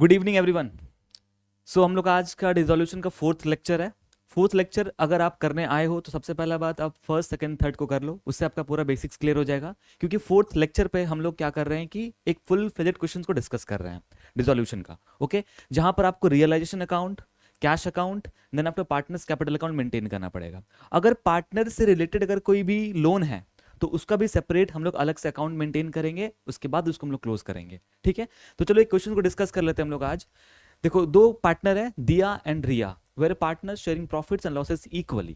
Good evening everyone. सो हम लोग आज का रिजोल्यूशन का फोर्थ लेक्चर है। फोर्थ लेक्चर अगर आप करने आए हो तो सबसे पहला बात आप फर्स्ट सेकंड थर्ड को कर लो, उससे आपका पूरा बेसिक्स क्लियर हो जाएगा। क्योंकि फोर्थ लेक्चर पे हम लोग क्या कर रहे हैं कि एक फुल फ्लेजेड क्वेश्चन को डिस्कस कर रहे हैं रिजोल्यूशन का। ओके, जहां पर आपको realisation account, cash account, then आपका पार्टनर्स कैपिटल अकाउंट मेंटेन करना पड़ेगा। अगर पार्टनर से रिलेटेड अगर कोई भी लोन है तो उसका भी सेपरेट हम लोग अलग से अकाउंट मेंटेन करेंगे, उसके बाद उसको हम लोग क्लोज करेंगे। ठीक है, तो चलो एक क्वेश्चन को डिस्कस कर लेते हैं हम लोग आज। देखो, दो पार्टनर है Diya and Riya, were partner sharing profits and losses equally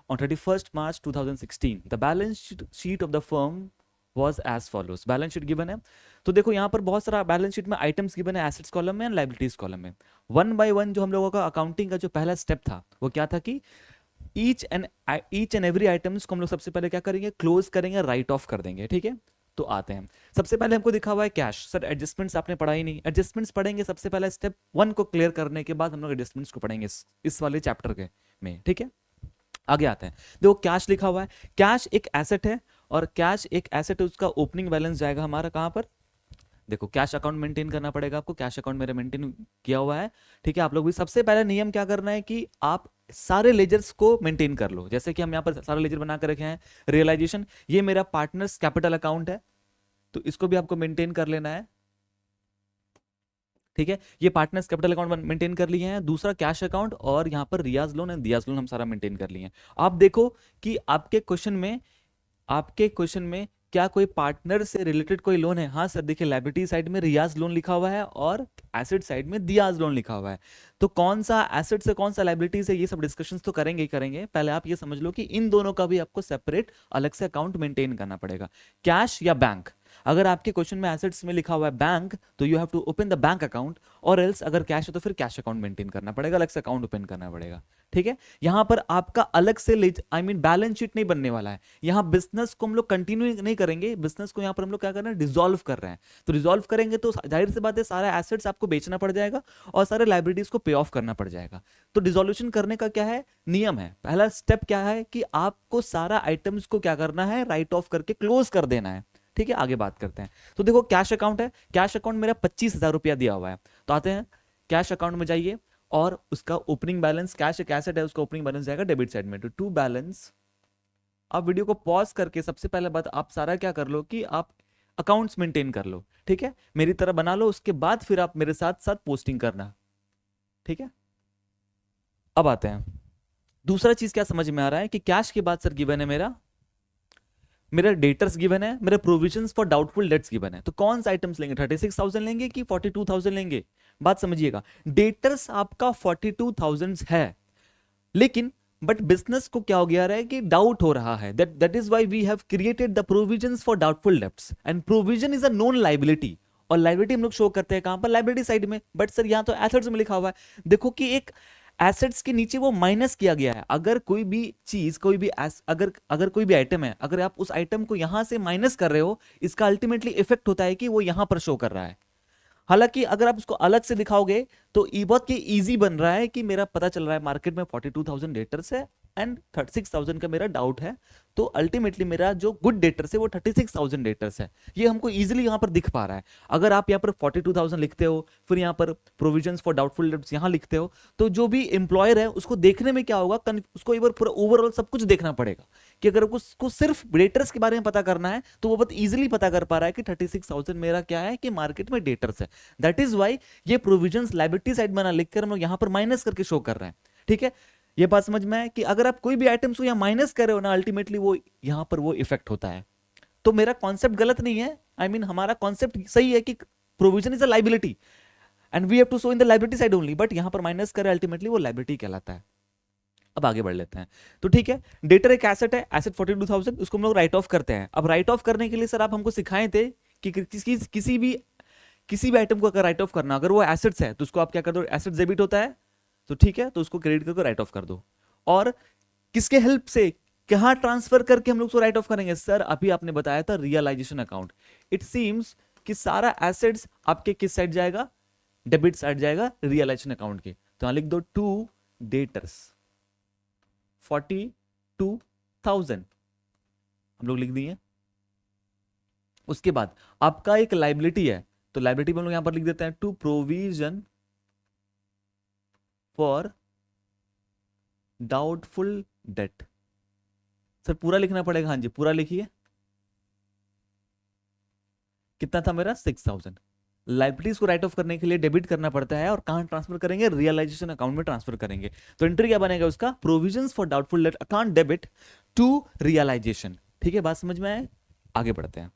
on 31st March 2016 the balance sheet of the firm was as follows। Balance sheet given है, तो देखो यहाँ पर बहुत सारा बैलेंस शीट में आइटम्स गिवन है, एसेट्स कॉलम में एंड लाइबिलिटीज कॉलम में। वन बाय वन जो हम लोगों का अकाउंटिंग का जो पहला स्टेप था वो क्या था कि ईच एंड एवरी आइटम्स को हम लोग सबसे पहले क्या करेंगे, क्लोज करेंगे, राइट ऑफ कर देंगे। ठीक है, तो आते हैं। सबसे पहले हमको दिखा हुआ है कैश। सर एडजस्टमेंट्स आपने पढ़ा ही नहीं। एडजस्टमेंट्स पढ़ेंगे सबसे पहले स्टेप वन को क्लियर करने के बाद हम लोग एडजस्टमेंट्स को पढ़ेंगे इस वाले चैप्टर के में। ठीक है, आगे आते हैं। देखो कैश लिखा हुआ है, कैश एक एसेट है और कैश एक एसेट है, उसका ओपनिंग बैलेंस जाएगा हमारा कहां पर। देखो कैश अकाउंट मेंटेन करना पड़ेगा आपको, कैश अकाउंट मेरा मेंटेन किया हुआ है। ठीक है, आप लोग भी सबसे पहले नियम क्या करना है कि आप सारे लेजर्स को मेंटेन कर लो। जैसे कि हम यहाँ पर सारे लेजर बना कर रखे हैं। रियलाइजेशन, ये मेरा पार्टनर्स कैपिटल अकाउंट है तो इसको भी आपको मेंटेन कर लेना है। ठीक है, ये पार्टनर्स कैपिटल अकाउंट मेंटेन कर लिए हैं। दूसरा कैश अकाउंट और यहाँ पर रियाज लोन एंड दियाज लोन हम सारा मेंटेन कर लिए हैं। आप देखो कि आपके क्वेश्चन में क्या कोई पार्टनर से रिलेटेड कोई लोन है? हाँ सर, देखिए लायबिलिटी साइड में रियाज लोन लिखा हुआ है और एसेट साइड में दियाज लोन लिखा हुआ है। तो कौन सा एसेट से कौन सा लायबिलिटी से, ये सब डिस्कशंस तो करेंगे ही करेंगे। पहले आप ये समझ लो कि इन दोनों का भी आपको सेपरेट अलग से अकाउंट मेंटेन करना पड़ेगा। कैश या बैंक, अगर आपके क्वेश्चन में एसेट्स में लिखा हुआ है बैंक तो you have to open the bank account, और एल्स अगर कैश है तो फिर कैश अकाउंट मेंटेन करना पड़ेगा, अलग से अकाउंट ओपन करना पड़ेगा। ठीक है, यहां पर आपका अलग से बैलेंस शीट नहीं बनने वाला है। यहां बिजनेस को हम लोग कंटिन्यू नहीं करेंगे, बिजनेस को यहां पर हम लोग क्या कर रहे हैं, डिसॉल्व कर रहे हैं। तो डिसॉल्व करेंगे तो जाहिर सी बात है सारा एसेट्स आपको बेचना पड़ जाएगा और सारे लाइबिलिटीज को पे ऑफ करना पड़ जाएगा। तो डिसोल्यूशन करने का क्या है नियम है, पहला स्टेप क्या है कि आपको सारा आइटम्स को क्या करना है, राइट ऑफ करके क्लोज कर देना है। ठीक है, आगे बात करते हैं। तो देखो कैश अकाउंट है, कैश अकाउंट मेरा 25,000 रुपया दिया हुआ है। तो आते हैं कैश अकाउंट में जाइए और उसका ओपनिंग बैलेंस, कैश एक एसेट है, उसका ओपनिंग बैलेंस जाएगा डेबिट साइड में। टू बैलेंस, आप वीडियो को पॉज करके सबसे पहले बात आप सारा क्या कर लो कि आप अकाउंट्स मेंटेन कर लो। ठीक है, मेरी तरह बना लो, उसके बाद फिर आप मेरे साथ साथ पोस्टिंग करना। ठीक है, अब आते हैं दूसरा चीज क्या समझ में आ रहा है कि कैश के बाद सर गिवन है मेरा डेटर्स गिवन है, मेरा provisions for doubtful dates given है। तो कौन सा आइटम्स लेंगे, 36,000 लेंगे कि 42,000 लेंगे? बात समझिएगा, डेटर्स आपका 42,000 है, लेकिन बट बिजनेस को क्या हो गया है कि डाउट हो रहा है। That is why we have created the provisions for doubtful debts, and provision is a known liability. और लाइबिलिटी हम लोग शो करते हैं कहां पर, लाइबिलिटी साइड में। बट सर यहां तो एसेट्स में लिखा हुआ है। देखो कि एक एसेट्स के नीचे वो माइनस किया गया है। अगर कोई भी चीज, कोई भी अगर अगर कोई भी आइटम है, अगर आप उस आइटम को यहां से माइनस कर रहे हो, इसका अल्टीमेटली इफेक्ट होता है कि वो यहां पर शो कर रहा है। हालांकि अगर आप उसको अलग से दिखाओगे तो ये बहुत इजी बन रहा है कि मेरा पता चल रहा है मार्केट में 42,000 डेटर्स है एंड 36,000 का मेरा डाउट है। तो अल्टीमेटली मेरा जो गुड डेटर्स है वो 36,000 डेटर्स है। ये हमको इजीली यहां पर दिख पा रहा है। अगर आप यहां पर 42,000 लिखते हो, फिर यहां पर प्रोविजंस फॉर डाउटफुल डेट्स यहां लिखते हो, तो जो भी एम्प्लॉयर है उसको देखने में क्या होगा, उसको एक बार पूरा ओवरऑल सब कुछ देखना पड़ेगा कि अगर उसको सिर्फ डेटर्स के बारे में पता करना है तो वो बहुत इजीली पता कर पा रहा है कि 36,000 मेरा क्या है कि मार्केट में डेटर्स है। दैट इज वाई ये प्रोविजंस लायबिलिटी साइड में ना लिखकर हम लोग यहां पर माइनस करके शो कर रहे हैं। ठीक है, ये बात समझ में है कि अगर आप कोई भी आइटम्स को यहां माइनस कर रहे हो ना, अल्टीमेटली वो यहां पर वो इफेक्ट होता है। तो मेरा कॉन्सेप्ट गलत नहीं है, हमारा कॉन्सेप्ट सही है कि provision is a liability and we have to show in the liability side only, but यहां पर माइनस करे अल्टीमेटली वो लाइबिलिटी कहलाता है। अब आगे बढ़ लेते हैं। तो ठीक है, डेटर एक एसेट है, एसेट 42,000, उसको हम लोग राइट ऑफ करते हैं। अब राइट ऑफ करने के लिए सर आप हमको सिखाए थे कि किसी भी आइटम को अगर राइट ऑफ करना, अगर वो एसेट्स है तो उसको आप क्या कर दो, एसेट डेबिट होता है तो ठीक है, तो उसको क्रेडिट करके राइट ऑफ कर दो। और किसके हेल्प से, कहां ट्रांसफर करके हम लोग उसको राइट ऑफ करेंगे? सर अभी आपने बताया था रियलाइजेशन अकाउंट। इट सीम्स कि सारा एसेट्स आपके किस साइड जाएगा, डेबिट साइड जाएगा रियलाइजेशन अकाउंट के। तो यहां लिख दो टू डेटर्स 42,000 हम लोग लिख दिए। उसके बाद आपका एक लाइबिलिटी है तो लाइबिलिटी में हम लोग यहां पर लिख देते हैं to provision for doubtful debt. Sir पूरा लिखना पड़ेगा, हाँ जी पूरा लिखिए। कितना था मेरा 6000। लाइबिलिटीज को राइट ऑफ करने के लिए डेबिट करना पड़ता है, और कहां ट्रांसफर करेंगे, रियलाइजेशन अकाउंट में ट्रांसफर करेंगे। तो एंट्री क्या बनेगा उसका, provisions for doubtful debt account debit to realisation. ठीक है, बात समझ में आए, आगे बढ़ते हैं।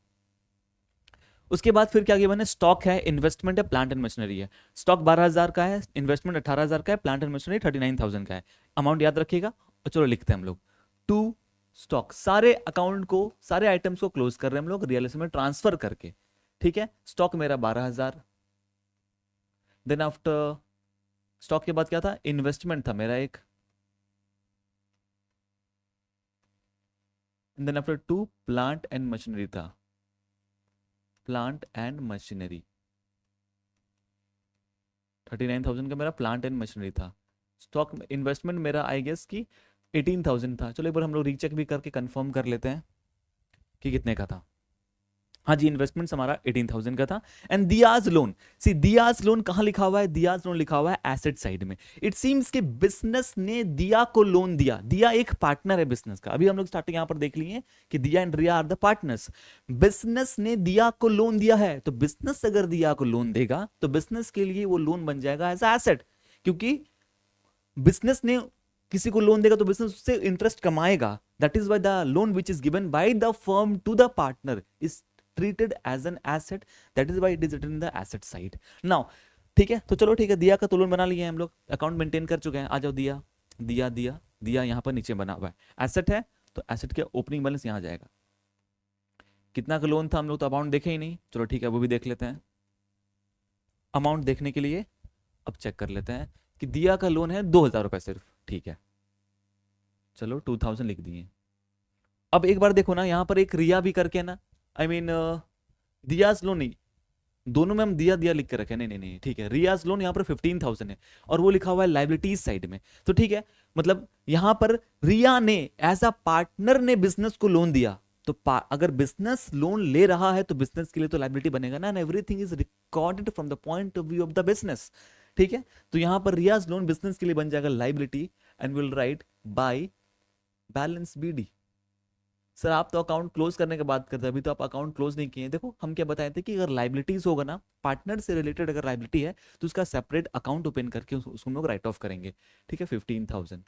उसके बाद फिर क्या आगे बने, स्टॉक है, इन्वेस्टमेंट है, प्लांट एंड मशीनरी है। स्टॉक 12,000 का है, इन्वेस्टमेंट 18,000 का है, प्लांट एंड मशीनरी 39,000 का है। अमाउंट याद रखिएगा, और चलो लिखते हैं हम लोग टू स्टॉक। सारे अकाउंट को, सारे आइटम्स को क्लोज कर रहे हैं हम लोग रियलाइजेशन में ट्रांसफर करके। ठीक है, स्टॉक मेरा 12,000। देन आफ्टर स्टॉक के बाद क्या था, इन्वेस्टमेंट था मेरा एक। Then after to plant and machinery था, प्लांट एंड मशीनरी 39,000 का मेरा प्लांट एंड मशीनरी था। स्टॉक इन्वेस्टमेंट मेरा आई गेस की 18,000 था। चलो एक बार हम लोग रीचेक भी करके कंफर्म कर लेते हैं कि कितने का था। हाँ जी, इन्वेस्टमेंट हमारा 18,000 का था। And Diya's loan, C Diya's loan कहां लिखा हुआ है, दियाज लोन लिखा हुआ है एसेट साइड में। इट सीम्स कि बिजनेस ने दिया को लोन दिया। दिया एक पार्टनर है बिजनेस का, अभी हम लोग स्टार्टिंग यहां पर देख लिए कि Diya and Riya are the partners. Business ने दिया को लोन दिया है, तो बिजनेस अगर दिया को लोन देगा तो बिजनेस के लिए वो लोन बन जाएगा एज एसेट, क्योंकि बिजनेस ने किसी को लोन देगा तो बिजनेस उससे इंटरेस्ट कमाएगा। That is why the loan which is given by the firm to the partner is treated as an asset, that is why it is written in the asset side now। ठीक है, तो चलो ठीक है, दिया का तो लोन बना लिया है हम लोग, अकाउंट मेंटेन कर चुके हैं। आ जाओ, दिया दिया दिया दिया यहां पर नीचे बना हुआ है, एसेट है, तो एसेट के ओपनिंग बैलेंस यहां जाएगा। कितना का लोन था हम लोग तो अमाउंट देखे ही नहीं, चलो ठीक है वो भी देख लेते हैं। अमाउंट देखने के लिए अब चेक कर लेते हैं कि दिया का लोन है 2,000 रुपए सिर्फ। ठीक है, चलो 2,000 लिख दिए। अब एक बार देखो ना, यहां पर एक रिया भी करके ना, आई मीन दियाज लोन नहीं, दोनों में हम दिया दिया लिख के रखे, नहीं नहीं नहीं, ठीक है। रियाज लोन यहाँ पर 15,000 है, और वो लिखा हुआ है लाइबिलिटीज साइड में, तो ठीक है। मतलब यहां पर रिया ने एज अ पार्टनर ने बिजनेस को लोन दिया, तो अगर बिजनेस लोन ले रहा है तो बिजनेस के लिए तो लाइबिलिटी बनेगा ना, and everything is recorded from the point of view of the business. ठीक है, तो यहां पर रियाज लोन बिजनेस के लिए बन जाएगा liability, and will write by balance BD. Sir आप तो अकाउंट क्लोज करने के बाद करते हैं, अभी तो आप अकाउंट क्लोज नहीं किए। देखो हम क्या बताए थे कि अगर लाइबिलिटीज होगा ना, पार्टनर से रिलेटेड अगर लाइबिलिटी है तो उसका सेपरेट अकाउंट ओपन करके उसको हम लोग राइट ऑफ करेंगे। ठीक है, 15,000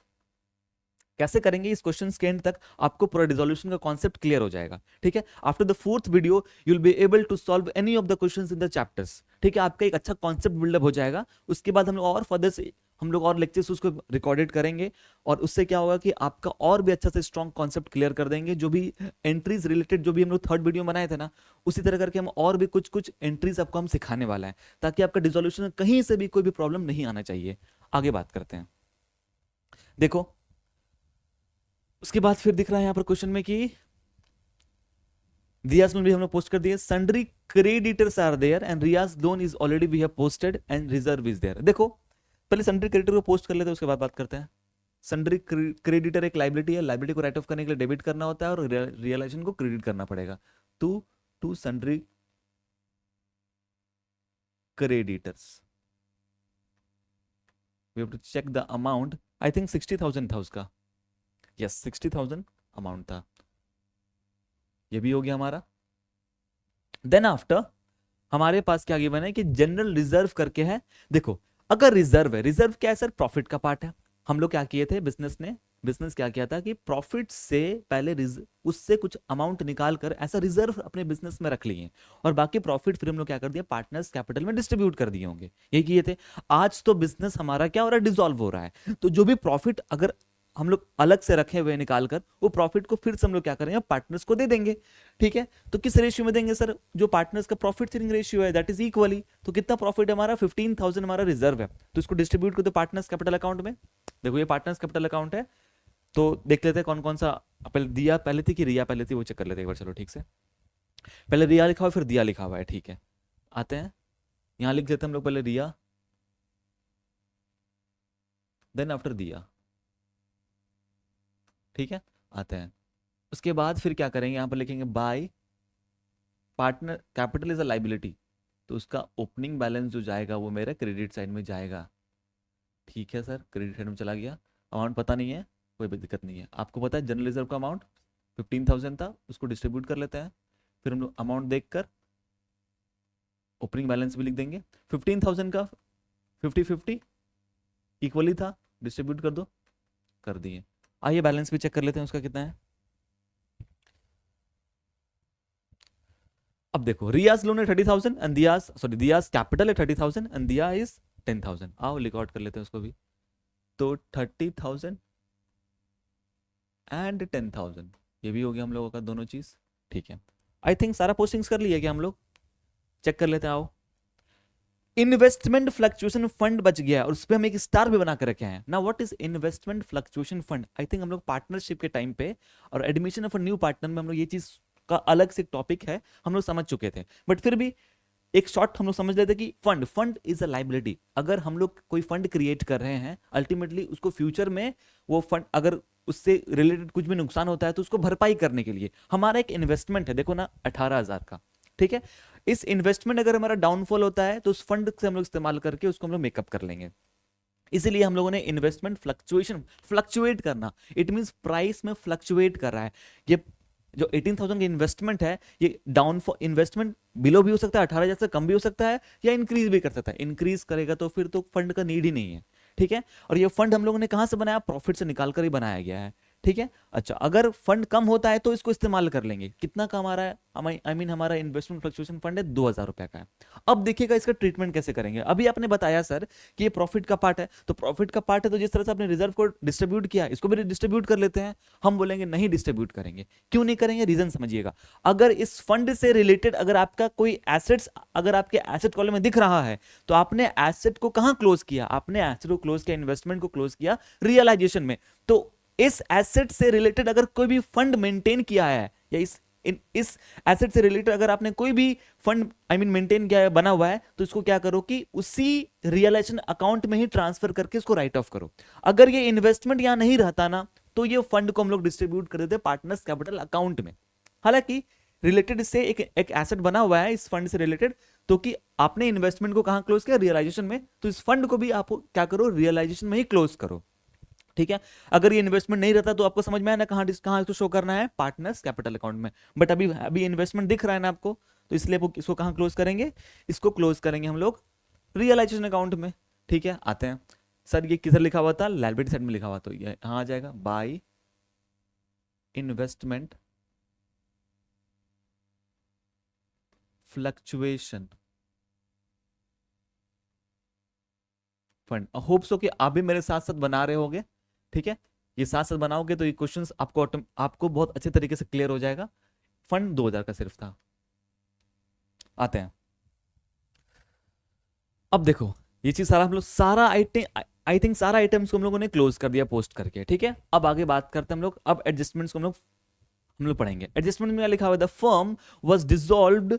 कैसे करेंगे, इस क्वेश्चन के एंड तक आपको पूरा रिजोल्यूशन का कॉन्सेप्ट क्लियर हो जाएगा। ठीक है, after the fourth video you will be able to solve any of the questions in the chapters. ठीक है, आपका एक अच्छा कॉन्सेप्ट बिल्डअप हो जाएगा। उसके बाद हम लोग और फर्दर से हम लोग और लेक्चर्स उसको रिकॉर्डेड करेंगे, और उससे क्या होगा कि आपका और भी अच्छा से स्ट्रॉन्ग कॉन्सेप्ट क्लियर कर देंगे। जो भी एंट्रीज रिलेटेड जो भी हम लोग थर्ड वीडियो बनाए थे ना, उसी तरह करके हम और भी कुछ कुछ एंट्रीज आपको हम सिखाने वाला है, ताकि आपका डिसोल्यूशन कहीं से भी कोई भी प्रॉब्लम नहीं आना चाहिए। आगे बात करते हैं। देखो उसके बाद फिर दिख रहा है यहां पर क्वेश्चन में कि दियाज लोन भी हम लोग पोस्ट कर दिए, sundry creditors are there and Riyaz loan is already we have posted and reserve is there. देखो पहले सन्ड्री क्रेडिटर को पोस्ट कर लेते हैं, उसके बाद बात करते हैं। सन्ड्री क्रेडिटर एक लाइबिलिटी है, लाइबिलिटी को राइट ऑफ करने के लिए डेबिट करना होता है और रियलाइजेशन को क्रेडिट करना पड़ेगा। To sundry creditors we have to check the amount, I think 60,000 था उसका, यस 60,000 अमाउंट था, ये भी हो गया हमारा। देन आफ्टर हमारे पास क्या गिवन है कि जनरल रिजर्व करके है। देखो अगर रिजर्व है, रिजर्व क्या है सर, प्रॉफिट का पार्ट है। हम लोग क्या किए थे, बिजनेस क्या किया था कि प्रॉफिट से पहले उससे कुछ अमाउंट निकाल कर ऐसा रिजर्व अपने बिजनेस में रख लिए, और बाकी प्रॉफिट फिर हम लोग क्या कर दिया, पार्टनर्स कैपिटल में डिस्ट्रीब्यूट कर दिए होंगे, ये किए थे। आज तो बिजनेस हमारा क्या हो रहा है, डिसॉल्व हो रहा है, तो जो भी प्रॉफिट अगर हम लोग अलग से रखे हुए निकाल कर, वो प्रॉफिट को फिर से हम लोग क्या करेंगे, पार्टनर्स को दे देंगे। ठीक है, तो किस रेशियो में देंगे सर, जो पार्टनर्स का प्रॉफिट शेयरिंग रेशियो है दैट इज इक्वली। तो कितना प्रॉफिट है हमारा, 15,000 हमारा रिजर्व है, तो इसको डिस्ट्रीब्यूट कर दो पार्टनर्स कैपिटल अकाउंट में। देखो ये पार्टनर्स कैपिटल अकाउंट है, तो देख लेते हैं कौन कौन सा पहले, दिया पहले थी कि रिया पहले थी, वो चेक कर लेते हैं एक बार। चलो ठीक से, पहले रिया लिखा हुआ फिर दिया लिखा हुआ है। ठीक है, आते हैं यहां लिख देते हैं हम लोग पहले रिया, देन आफ्टर दिया। ठीक है, आते हैं उसके बाद फिर क्या करेंगे, यहां पर लिखेंगे bye partner capital is a liability, तो उसका ओपनिंग बैलेंस जो जाएगा वो मेरे क्रेडिट साइड में जाएगा। ठीक है सर, क्रेडिट साइड में चला गया। अमाउंट पता नहीं है, कोई भी दिक्कत नहीं है। आपको पता है जनरल रिजर्व का अमाउंट 15,000 था, उसको डिस्ट्रीब्यूट कर लेते हैं। फिर हम लोग अमाउंट देखकर ओपनिंग बैलेंस भी लिख देंगे। 15,000 का 50-50 इक्वली था, डिस्ट्रीब्यूट कर दो, कर दिए। आइए बैलेंस भी चेक कर लेते हैं उसका कितना है। अब देखो, रियाज लोन है 30,000 एंड दियाज कैपिटल है 30,000 एंड दिया इज 10,000। आओ रिकॉर्ड कर लेते हैं उसको भी। तो 30,000 एंड 10,000, ये भी हो गया हम लोगों का दोनों चीज। ठीक है, आई थिंक सारा पोस्टिंग्स कर लिया क्या हम लोग? चेक कर लेते हैं, आओ। इन्वेस्टमेंट फ्लक्चुएशन फंड बच गया और उस पर हम एक स्टार भी बना कर रखे हैं ना। What is investment fluctuation fund? I think हम लोग पार्टनरशिप के टाइम पे और admission of a new partner में हम लोग ये चीज का अलग से टॉपिक है, हम लोग समझ चुके थे। बट फिर भी एक शॉर्ट हम लोग समझ लेते कि फंड इज अ लाइबिलिटी। अगर हम लोग कोई फंड क्रिएट कर रहे हैं, अल्टीमेटली उसको फ्यूचर में वो फंड अगर उससे रिलेटेड कुछ भी नुकसान होता है तो उसको भरपाई करने के लिए हमारा एक इन्वेस्टमेंट है, देखो ना 18,000 का। ठीक है, इस इन्वेस्टमेंट अगर हमारा डाउनफॉल होता है तो उस फंड से हम लोग इस्तेमाल करके उसको हम लोग मेकअप कर लेंगे। इसीलिए हम लोगों ने इन्वेस्टमेंट फ्लक्चुएट करना, इट मींस प्राइस में फ्लक्चुएट कर रहा है। ये जो 18,000 का इन्वेस्टमेंट है, ये डाउनफॉल इन्वेस्टमेंट बिलो भी हो सकता है, 18,000 से कम भी हो सकता है, या इंक्रीज भी कर सकता है। इंक्रीज करेगा तो फिर तो फंड का नीड ही नहीं है। ठीक है, और ये फंड हम लोगों ने कहां से बनाया? प्रॉफिट से निकाल कर ही बनाया गया है। ठीक है, अच्छा, अगर फंड कम होता है तो इसको इस्तेमाल कर लेंगे। कितना कम आ रहा है? आई मीन हमारा इन्वेस्टमेंट फ्लक्चुएशन फंड है 2,000 रुपए का है। अब देखिएगा इसका ट्रीटमेंट कैसे करेंगे। अभी आपने बताया सर कि ये प्रॉफिट का पार्ट है, तो प्रॉफिट का पार्ट है तो जिस तरह से आपने रिजर्व को डिस्ट्रीब्यूट किया, इसको भी डिस्ट्रीब्यूट कर लेते हैं। हम बोलेंगे नहीं डिस्ट्रीब्यूट करेंगे। क्यों नहीं करेंगे? रीजन समझिएगा। अगर इस फंड से रिलेटेड अगर आपका कोई एसेट्स अगर आपके एसेट कॉलम में दिख रहा है तो आपने एसेट को कहां क्लोज किया? आपने एसेट को क्लोज किया, इन्वेस्टमेंट को क्लोज किया रियलाइजेशन में। तो इस एसेट से रिलेटेड अगर कोई भी फंड मेंटेन किया है, या इस एसेट से रिलेटेड अगर आपने कोई भी फंड मेंटेन किया है, बना हुआ है, तो इसको क्या करो कि उसी रियलाइजेशन अकाउंट में ही ट्रांसफर करके इसको राइट ऑफ करो। अगर ये इन्वेस्टमेंट यहां नहीं रहता ना, तो ये फंड को हम लोग डिस्ट्रीब्यूट कर देते पार्टनर्स कैपिटल अकाउंट में। हालांकि रिलेटेड इससे एक एसेट बना हुआ है इस फंड से रिलेटेड, तो कि आपने इन्वेस्टमेंट को कहां क्लोज किया? रियलाइजेशन में। तो इस फंड को भी आप क्या करो? रियलाइजेशन में ही क्लोज करो। ठीक है, अगर ये इन्वेस्टमेंट नहीं रहता तो आपको समझ में आया ना कहां इसको शो करना है? पार्टनर्स कैपिटल अकाउंट में। बट अभी इन्वेस्टमेंट दिख रहा है ना आपको, तो इसलिए इसको कहां क्लोज करेंगे? इसको क्लोज करेंगे हम लोग रियलाइजेशन अकाउंट में। ठीक है, आते हैं। सर ये किधर लिखा हुआ था? लायबिलिटी साइड में लिखा हुआ, तो ये यहां आ जाएगा by investment fluctuation fund. Hope so कि आप भी मेरे साथ साथ बना रहे होगे। ठीक है, ये साथ साथ बनाओगे तो ये क्वेश्चंस आपको बहुत अच्छे तरीके से क्लियर हो जाएगा। फंड 2,000 का सिर्फ था। आते हैं, अब देखो ये चीज सारा हम लोग सारा आइटम आई थिंक सारा आइटम्स को हम लोगों ने क्लोज कर दिया पोस्ट करके। ठीक है, अब आगे बात करते हैं हम लोग। अब एडजस्टमेंट्स को हम लोग पढ़ेंगे। एडजस्टमेंट में लिखा हुआ the firm was dissolved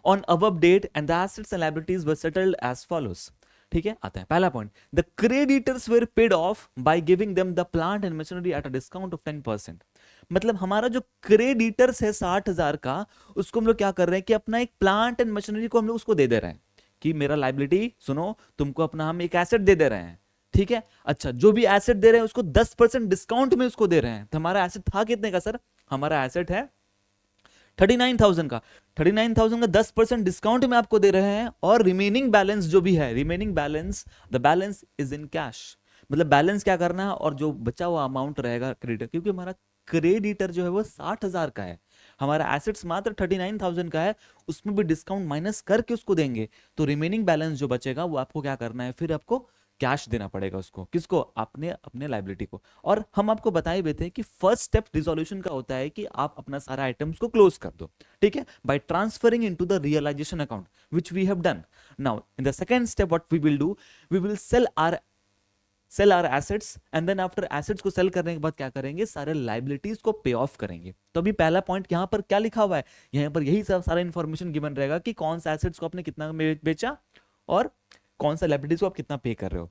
on above date and the assets and liabilities were settled as follows. ठीक है, आता है पहला point. The creditors were paid off by giving them the plant and machinery at a discount of 10%। मतलब हमारा जो creditors है 60,000 का, उसको हम लोग क्या कर रहे हैं कि अपना एक प्लांट एंड मशीनरी को हम लोग उसको दे दे रहे हैं कि मेरा लाइबिलिटी सुनो, तुमको अपना हम एक एसेट दे दे रहे हैं। ठीक है, अच्छा, जो भी एसेट दे रहे हैं उसको 10% डिस्काउंट में उसको दे रहे हैं। तो हमारा एसेट था कितने का सर? हमारा एसेट है 39,000 का। 39,000 का 10% डिस्काउंट में आपको दे रहे हैं, और रिमेनिंग बैलेंस जो भी है, remaining balance, the balance is in cash. मतलब बैलेंस क्या करना है, और जो बचा हुआ अमाउंट रहेगा क्रेडिटर, क्योंकि हमारा क्रेडिटर जो है वो 60,000 का है, हमारा एसेट्स मात्र 39,000 का है, उसमें भी डिस्काउंट माइनस करके उसको देंगे। तो रिमेनिंग बैलेंस जो बचेगा वो आपको क्या करना है? फिर आपको कैश देना पड़ेगा उसको। किसको? अपने लाइबिलिटी को। और हम आपको बताए हुए थे कि फर्स्ट स्टेप रिजोल्यूशन का होता है कि आप अपना सारा आइटम्स को क्लोज कर दो। ठीक है, by transferring into the realisation account, which we have done. Now in the second step what we will do, we will sell our assets, and then after assets को सेल करने के बाद क्या करेंगे? सारे लाइबिलिटीज को पे ऑफ करेंगे। तो अभी पहला पॉइंट यहां पर क्या लिखा हुआ है? यहां पर यही सब सारा इंफॉर्मेशन गिवन रहेगा कि कौन सा एसेट्स को आपने कितना में बेचा और कौन सा लाइबिलिटीज को आप कितना पे कर रहे हो।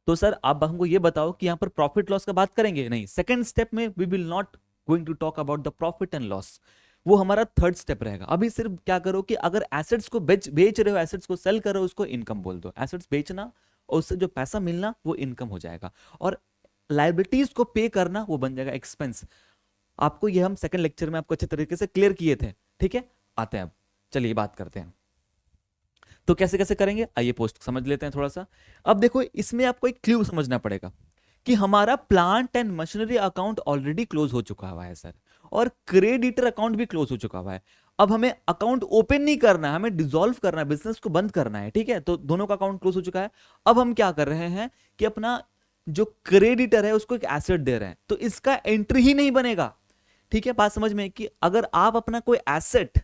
तो सर आप हमको ये बताओ कि यहां पर प्रॉफिट लॉस का बात करेंगे? नहीं, सेकंड स्टेप में we will not going to talk about the profit and loss. वो हमारा थर्ड स्टेप रहेगा। अभी सिर्फ क्या करो कि अगर एसेट्स को बेच रहे हो, एसेट्स को सेल कर रहे हो, उसको इनकम बोल दो। एसेट्स बेचना और उससे जो पैसा मिलना वो इनकम हो जाएगा, और लाइबिलिटीज को पे करना वो बन जाएगा एक्सपेंस। आपको ये हम सेकंड लेक्चर में आपको अच्छे तरीके से क्लियर किए थे, ठीक है। आते हैं अब, चलिए बात करते हैं तो कैसे कैसे करेंगे, आइए पोस्ट समझ लेते हैं थोड़ा सा। अब देखो इसमें आपको एक क्लू समझना पड़ेगा कि हमारा plant and machinery account already close हो चुका हुआ है सर, और क्रेडिटर अकाउंट भी क्लोज हो चुका हुआ है। अब हमें अकाउंट ओपन नहीं करना है, हमें डिसॉल्व करना है, बिजनेस को बंद करना है, ठीक है। तो दोनों का अकाउंट क्लोज हो चुका है। अब हम क्या कर रहे हैं कि अपना जो क्रेडिटर है उसको एक एसेट दे रहे हैं, तो इसका एंट्री ही नहीं बनेगा, ठीक है। बात समझ में कि अगर आप अपना कोई एसेट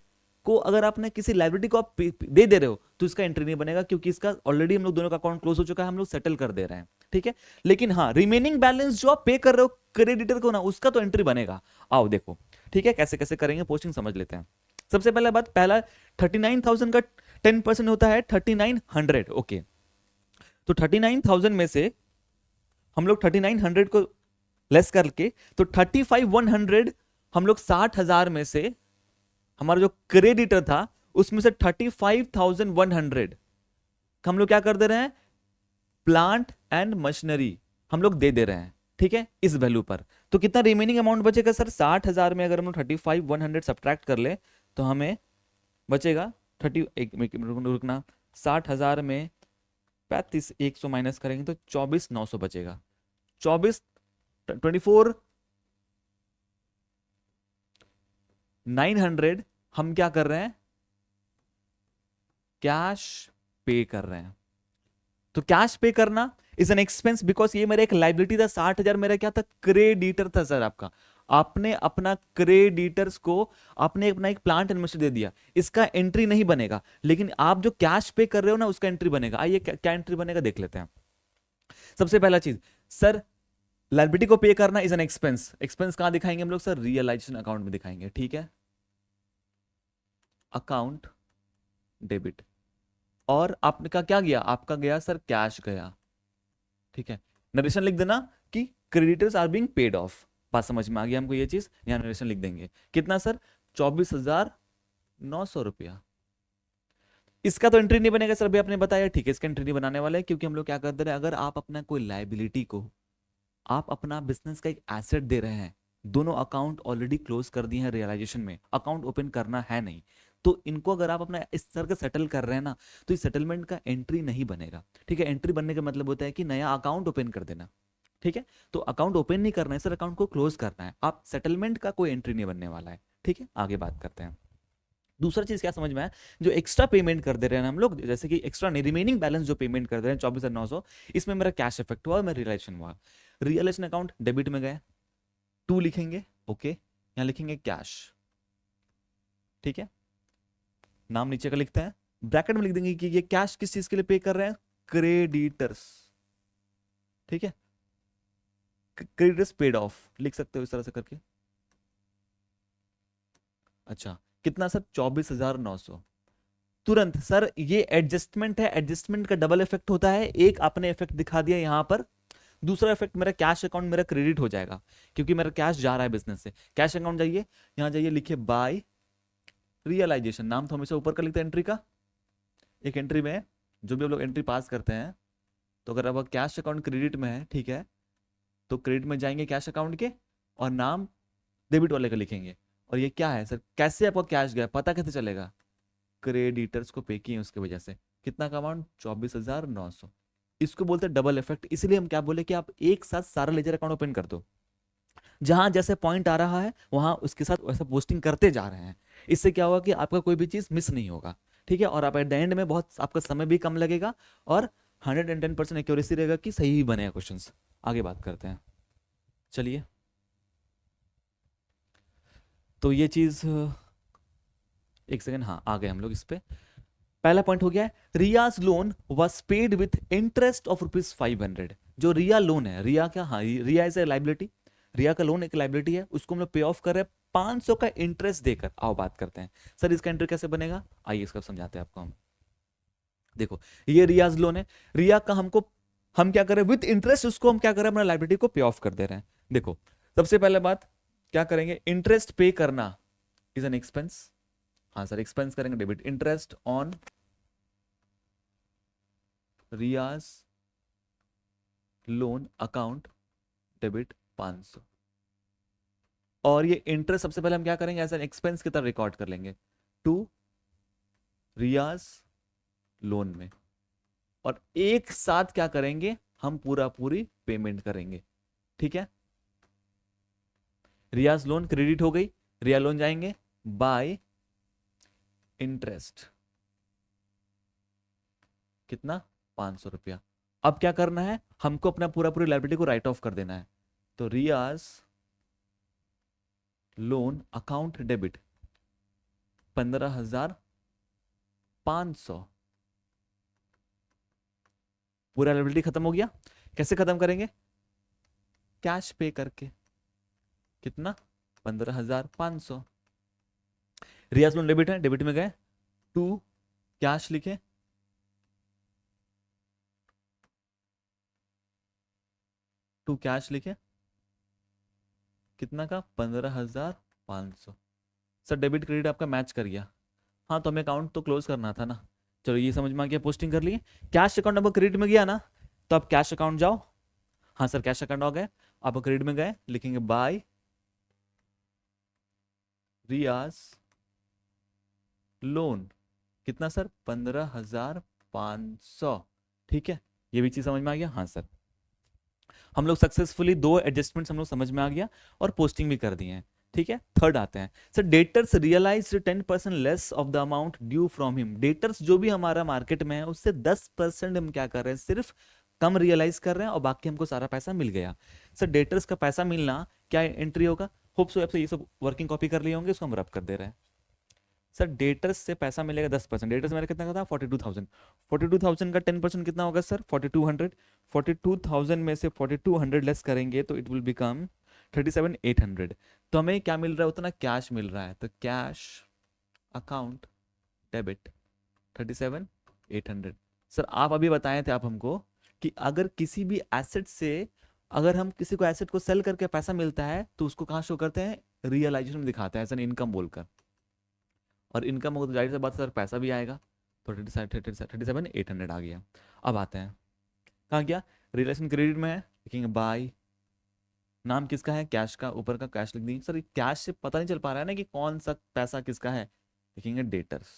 को, अगर आपने किसी लाइबिलिटी को आप दे रहे हो तो इसका एंट्री नहीं बनेगा, क्योंकि इसका ऑलरेडी हम लोग दोनों का अकाउंट क्लोज हो चुका है, हम लोग सेटल कर दे रहे हैं, ठीक है। लेकिन हाँ, रिमेनिंग बैलेंस जो आप पे कर रहे हो क्रेडिटर को ना, उसका तो एंट्री बनेगा। आओ देखो, ठीक है, कैसे कैसे करेंगे पोस्टिंग समझ लेते हैं। सबसे पहला बात, पहला 39,000 का 10% होता है 3900, ओके। तो 39,000 में से हम लोग 3900 को लेस करके, तो 35,100 हम लोग 60,000 में से हमारा जो क्रेडिटर था उसमें से 35,100 हम लोग क्या कर दे रहे हैं, प्लांट एंड मशीनरी हम लोग दे रहे हैं, ठीक है, इस वैल्यू पर। तो कितना रिमेनिंग अमाउंट बचेगा सर, 60,000 में अगर हम लोग 35,100 सब्ट्रैक्ट कर ले तो हमें बचेगा 30, एक रुकना, 60,000 में 35,100 माइनस करेंगे तो 24,900 बचेगा। 24,900 हम क्या कर रहे हैं, कैश पे कर रहे हैं। तो कैश पे करना इज एन एक्सपेंस, बिकॉज ये मेरा एक लाइबिलिटी था। 60,000 मेरा क्या था, क्रेडिटर था सर आपका। आपने अपना क्रेडिटर्स को, आपने अपना एक प्लांट एंड मशीनरी दे दिया, इसका एंट्री नहीं बनेगा। लेकिन आप जो कैश पे कर रहे हो ना, उसका एंट्री बनेगा। आइए क्या एंट्री बनेगा देख लेते हैं। सबसे पहला चीज सर, लाइबिलिटी को पे करना इज एन एक्सपेंस। एक्सपेंस कहां दिखाएंगे हम लोग सर, रियलाइजेशन अकाउंट में दिखाएंगे, ठीक है। अकाउंट डेबिट, और आपका क्या गया, आपका गया सर कैश गया, ठीक है। नरेशन लिख देना कि creditors are being paid off. बात समझ में आ गया हमको ये चीज, यहां नरेशन लिख देंगे। कितना सर, 24,900 रुपया। इसका तो एंट्री नहीं बनेगा सर, अभी आपने बताया, ठीक है, इसका एंट्री नहीं बनाने वाला है, क्योंकि हम लोग क्या करते रहे, अगर आप अपना कोई लाइबिलिटी को, आप अपना बिजनेस का एक एसेट दे रहे हैं, दोनों अकाउंट ऑलरेडी क्लोज कर दिए हैं रियलाइजेशन में, अकाउंट ओपन करना है नहीं, तो इनको अगर आप अपना इस तरह का सेटल कर रहे हैं ना, तो इस सेटलमेंट का एंट्री नहीं बनेगा, ठीक है। एंट्री बनने का मतलब होता है कि नया अकाउंट ओपन कर देना, ठीक है। तो अकाउंट ओपन नहीं करना है सर, अकाउंट को क्लोज करना है। आप सेटलमेंट का कोई एंट्री नहीं बनने वाला है, ठीक है। आगे बात करते हैं। दूसरा चीज क्या समझ में आया, जो एक्स्ट्रा पेमेंट कर दे रहे हैं हम लोग, जैसे कि एक्स्ट्रा नहीं, रिमेनिंग बैलेंस जो पेमेंट कर दे रहे हैं 24,900, इसमें मेरा कैश इफेक्ट हुआ, मेरा रियलाइजेशन हुआ। रियलाइजेशन अकाउंट डेबिट में गए, 2 लिखेंगे, ओके, यहां लिखेंगे कैश, ठीक है। नाम नीचे का लिखते हैं, ब्रैकेट में लिख देंगे कि ये कैश किस चीज के लिए पे कर रहे हैं, क्रेडिटर्स, ठीक है। क्रेडिटर्स पेड ऑफ लिख सकते हो इस तरह से करके। अच्छा, कितना सर, 24,900। तुरंत सर ये एडजस्टमेंट है, एडजस्टमेंट का डबल इफेक्ट होता है। एक आपने इफेक्ट दिखा दिया यहां पर, दूसरा इफेक्ट मेरा कैश अकाउंट मेरा क्रेडिट हो जाएगा, क्योंकि मेरा कैश जा रहा है बिजनेस से। कैश अकाउंट जाइए, यहां जाइए, लिखिए बाय रियलाइजेशन, नाम तो हमेशा ऊपर का लिखते हैं एंट्री का। एक एंट्री में जो भी हम लोग एंट्री पास करते हैं, तो अगर अब कैश अकाउंट क्रेडिट में है, ठीक है, तो क्रेडिट में जाएंगे कैश अकाउंट के, और नाम डेबिट वाले का लिखेंगे। और ये क्या है सर, कैसे आपका कैश गया, पता कैसे चलेगा, क्रेडिटर्स को पे किए उसके वजह से। कितना का अमाउंट, 24,900। इसको बोलते हैं डबल इफेक्ट। इसलिए हम क्या बोले कि आप एक साथ सारा लेजर अकाउंट ओपन कर दो, जहां जैसे पॉइंट आ रहा है वहां उसके साथ वैसा पोस्टिंग करते जा रहे हैं। इससे क्या होगा कि आपका कोई भी चीज मिस नहीं होगा, ठीक है। और आप एट द एंड में बहुत आपका समय भी कम लगेगा, और 110% एक्यूरेसी रहेगा कि सही ही बनेगा क्वेश्चंस। आगे बात करते हैं, चलिए। तो ये चीज, एक सेकंड, हाँ आ गए हम लोग इस पे। पहला पॉइंट हो गया है, Riya's loan was paid with interest of ₹500। जो रिया लोन है, रिया क्या, हाँ रिया इज ए लाइबिलिटी, रिया का लोन एक लाइबिलिटी है, उसको हम लोग पे ऑफ कर रहे हैं 500 का इंटरेस्ट देकर। आओ बात करते हैं सर इसका एंट्री कैसे बनेगा, आइए इसका समझाते हैं आपको हम। देखो ये रियाज लोन है, रिया का हम क्या कर रहे हैं, विथ इंटरेस्ट उसको हम क्या कर रहे हैं, अपना लाइबिलिटी को पे ऑफ कर दे रहे हैं। देखो सबसे पहले बात क्या करेंगे, इंटरेस्ट पे करना इज एन एक्सपेंस, हाँ सर एक्सपेंस करेंगे debit. Interest on Riyaz loan account debit 500। और ये इंटरेस्ट सबसे पहले हम क्या करेंगे, एज एन एक्सपेंस की तरह रिकॉर्ड कर लेंगे टू रियाज लोन में, और एक साथ क्या करेंगे हम पूरी पेमेंट करेंगे। ठीक है, रियाज लोन क्रेडिट हो गई, रिया लोन जाएंगे बाय इंटरेस्ट, कितना 500 रुपया। अब क्या करना है, हमको अपना पूरी लायबिलिटी को राइट ऑफ कर देना है। तो रियाज लोन अकाउंट डेबिट 15,500, पूरा लायबिलिटी खत्म हो गया। कैसे खत्म करेंगे, कैश पे करके, कितना 15,500। रियाज लोन डेबिट है, डेबिट में गए टू कैश लिखे, टू कैश लिखे, कितना का 15,500। सर डेबिट क्रेडिट आपका मैच कर गया, हाँ तो हमें अकाउंट तो क्लोज करना था ना। चलो ये समझ में आ गया, पोस्टिंग कर लिए। कैश अकाउंट नंबर क्रेडिट में गया ना, तो अब कैश अकाउंट जाओ, हाँ सर कैश अकाउंट आ गए, आप क्रेडिट में गए लिखेंगे बाय रियाज लोन, कितना सर 15,500। ठीक है, ये भी चीज समझ में आ गया, हाँ सर। हम लोग सक्सेसफुली दो एडजस्टमेंट्स हम लोग समझ में आ गया और पोस्टिंग भी कर दिए हैं। ठीक है, थर्ड आते हैं sir, debtors realise 10% less of the amount due from him. Debtors जो भी हमारा मार्केट में है उससे 10% हम क्या कर रहे हैं, सिर्फ कम रियलाइज कर रहे हैं और बाकी हमको सारा पैसा मिल गया। सर डेटर्स का पैसा मिलना क्या एंट्री होगा, होप सो ये सब वर्किंग कॉपी कर लिए होंगे, उसको हम रब कर दे रहे हैं। सर डेटर्स से पैसा मिलेगा 10%, डेटर्स मेरा कितना का था 42,000, 42,000 का 10% कितना होगा सर 4,200, 42,000 में से 4,200 लेस करेंगे तो इट विल बिकम 37,800। तो हमें क्या मिल रहा है, उतना कैश मिल रहा है, तो कैश अकाउंट डेबिट 37,800। सर आप अभी बताए थे आप हमको कि अगर किसी भी एसेट से, अगर हम किसी को एसेट को सेल करके पैसा मिलता है तो उसको कहाँ शो करते हैं, रियलाइजेशन में दिखाते हैं एज एन इनकम बोलकर, और इनकम होगा तो जाहिर सी बात सर पैसा भी आएगा, तो 37,800 आ गया। अब आते हैं कहाँ गया, रिलेशन क्रेडिट में है, लिखेंगे बाय, नाम किसका है, कैश का, ऊपर का कैश लिख दी। सर कैश से पता नहीं चल पा रहा है ना कि कौन सा पैसा किसका है, लिखेंगे डेटर्स।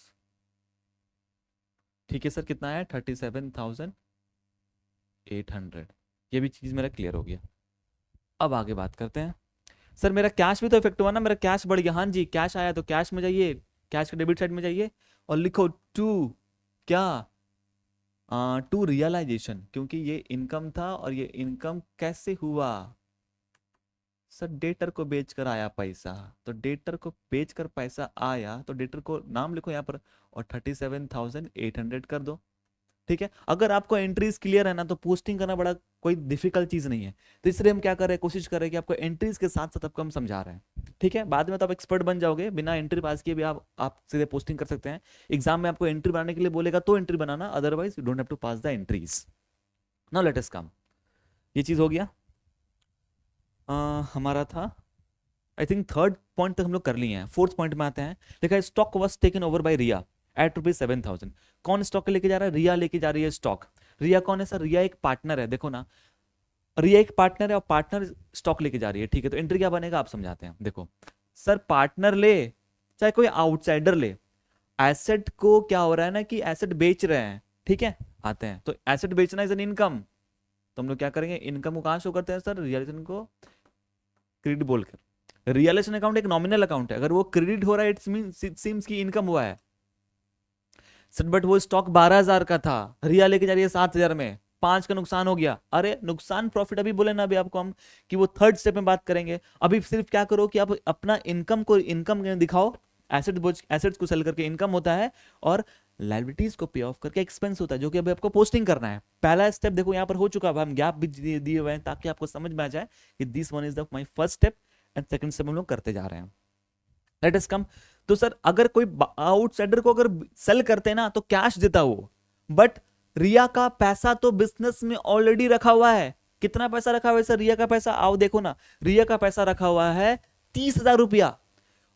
ठीक है सर, कितना है 37,800। ये भी चीज मेरा क्लियर हो गया। अब आगे बात करते हैं, सर मेरा कैश भी तो इफेक्ट हुआ ना, मेरा कैश बढ़ गया, हाँ जी कैश आया, तो कैश में जाइए, कैश के डेबिट साइड में जाइए और लिखो टू क्या, टू रियलाइजेशन, क्योंकि ये इनकम था और ये इनकम कैसे हुआ, सर डेटर को बेचकर आया पैसा, तो डेटर को बेचकर पैसा आया, तो डेटर को नाम लिखो यहाँ पर और 37,800 कर दो। ठीक है, अगर आपको एंट्रीज क्लियर है ना तो पोस्टिंग करना बड़ा कोई डिफिकल्ट चीज नहीं है, तो इसलिए हम क्या कर रहे हैं, कोशिश कर रहे हैं कि आपको एंट्रीज के साथ साथ आपको हम समझा रहे हैं। ठीक है, बाद में तो आप एक्सपर्ट बन जाओगे, बिना एंट्री पास किए भी आप सीधे पोस्टिंग कर सकते हैं। एग्जाम में आपको एंट्री बनाने के लिए बोलेगा तो एंट्री बनाना, otherwise you don't have to pass the entries. Now let us come, ये चीज हो गया। हमारा था आई थिंक थर्ड पॉइंट तक हम लोग कर लिए हैं। फोर्थ पॉइंट में आते हैं, लिखा है stock was taken over by Riya at ₹7,000। कौन स्टॉक लेके जा रहा है, रिया लेके जा रही है स्टॉक। रिया कौन है सर, रिया एक पार्टनर है, देखो ना रिया एक पार्टनर है और पार्टनर स्टॉक लेके जा रही है। ठीक है, तो एंट्री क्या बनेगा आप समझाते हैं। देखो सर पार्टनर ले चाहे कोई आउटसाइडर ले, एसेट को क्या हो रहा है ना कि एसेट बेच रहे हैं। ठीक है, आते हैं तो एसेट बेचना इज एन इनकम, तो हम लोग क्या करेंगे, इनकम को कहां शो करते हैं सर, रियलाइजेशन को क्रेडिट बोलकर। रियलाइजेशन अकाउंट एक नॉमिनल अकाउंट है, अगर वो क्रेडिट हो रहा है इट सीम्स की इनकम हुआ है सर, बट वो स्टॉक 12,000 का था, रिया लेके जा रही है 7,000 में, 5 का नुकसान हो गया। अरे नुकसान प्रॉफिट अभी बोले ना अभी आपको हम कि वो थर्ड स्टेप में बात करेंगे। अभी सिर्फ क्या करो कि आप अपना इनकम को इनकम दिखाओ, एसेट्स को सेल करके इनकम होता है और लायबिलिटीज को पे ऑफ करके एक्सपेंस होता है, जो कि अभी आपको पोस्टिंग करना है। पहला स्टेप देखो यहाँ पर हो चुका है, हम गैप भी दिए हुए हैं ताकि आपको समझ में आ जाए कि this one is the my first step and second step हम लोग करते जा रहे हैं। लेट अस कम, तो सर अगर कोई आउटसाइडर को अगर सेल करते हैं ना तो कैश देता वो, बट रिया का पैसा तो बिजनेस में ऑलरेडी रखा हुआ है। कितना पैसा रखा हुआ है सर रिया का पैसा, आओ देखो ना, रिया का पैसा रखा हुआ है 30,000 रुपया,